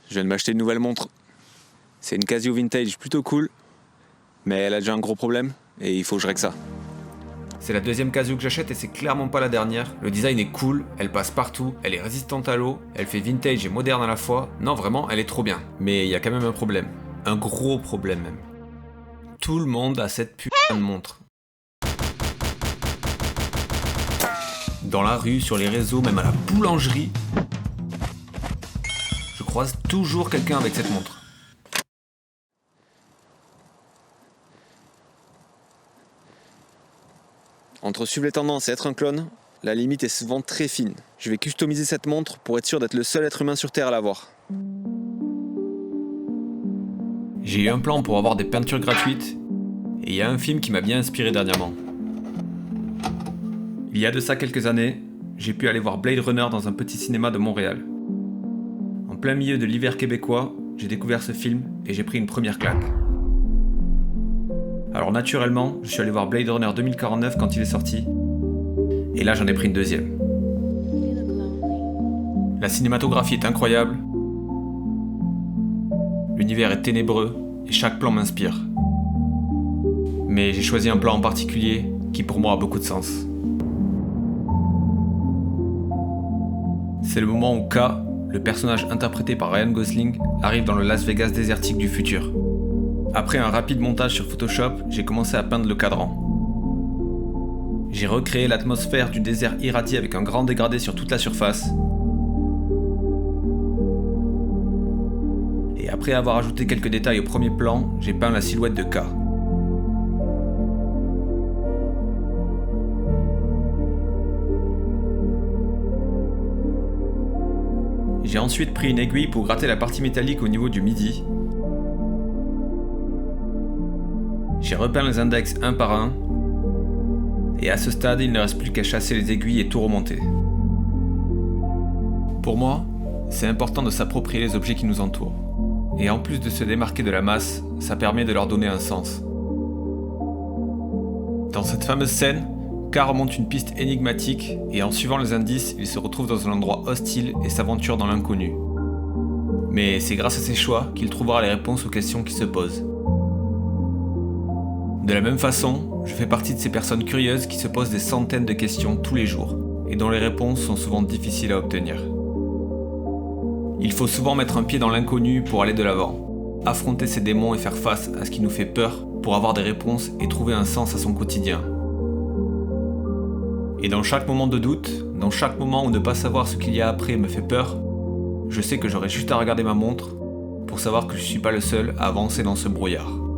Je viens de m'acheter une nouvelle montre. C'est une Casio vintage plutôt cool, mais elle a déjà un gros problème et il faut que je règle ça. C'est la deuxième Casio que j'achète et c'est clairement pas la dernière. Le design est cool, elle passe partout, elle est résistante à l'eau, elle fait vintage et moderne à la fois. Non, vraiment, elle est trop bien. Mais il y a quand même un problème. Un gros problème même. Tout le monde a cette putain de montre. Dans la rue, sur les réseaux, même à la boulangerie, je croise toujours quelqu'un avec cette montre. Entre suivre les tendances et être un clone, la limite est souvent très fine. Je vais customiser cette montre pour être sûr d'être le seul être humain sur Terre à l'avoir. J'ai eu un plan pour avoir des peintures gratuites, et il y a un film qui m'a bien inspiré dernièrement. Il y a de ça quelques années, j'ai pu aller voir Blade Runner dans un petit cinéma de Montréal. En plein milieu de l'hiver québécois, j'ai découvert ce film et j'ai pris une première claque. Alors naturellement, je suis allé voir Blade Runner 2049 quand il est sorti, et là j'en ai pris une deuxième. La cinématographie est incroyable, l'univers est ténébreux et chaque plan m'inspire. Mais j'ai choisi un plan en particulier qui pour moi a beaucoup de sens. C'est le moment où K, le personnage interprété par Ryan Gosling, arrive dans le Las Vegas désertique du futur. Après un rapide montage sur Photoshop, j'ai commencé à peindre le cadran. J'ai recréé l'atmosphère du désert irradié avec un grand dégradé sur toute la surface. Et après avoir ajouté quelques détails au premier plan, j'ai peint la silhouette de K. J'ai ensuite pris une aiguille pour gratter la partie métallique au niveau du midi. J'ai repeint les index un par un. Et à ce stade, il ne reste plus qu'à chasser les aiguilles et tout remonter. Pour moi, c'est important de s'approprier les objets qui nous entourent. Et en plus de se démarquer de la masse, ça permet de leur donner un sens. Dans cette fameuse scène, K remonte une piste énigmatique et en suivant les indices, il se retrouve dans un endroit hostile et s'aventure dans l'inconnu. Mais c'est grâce à ses choix qu'il trouvera les réponses aux questions qui se posent. De la même façon, je fais partie de ces personnes curieuses qui se posent des centaines de questions tous les jours et dont les réponses sont souvent difficiles à obtenir. Il faut souvent mettre un pied dans l'inconnu pour aller de l'avant, affronter ses démons et faire face à ce qui nous fait peur pour avoir des réponses et trouver un sens à son quotidien. Et dans chaque moment de doute, dans chaque moment où ne pas savoir ce qu'il y a après me fait peur, je sais que j'aurai juste à regarder ma montre pour savoir que je ne suis pas le seul à avancer dans ce brouillard.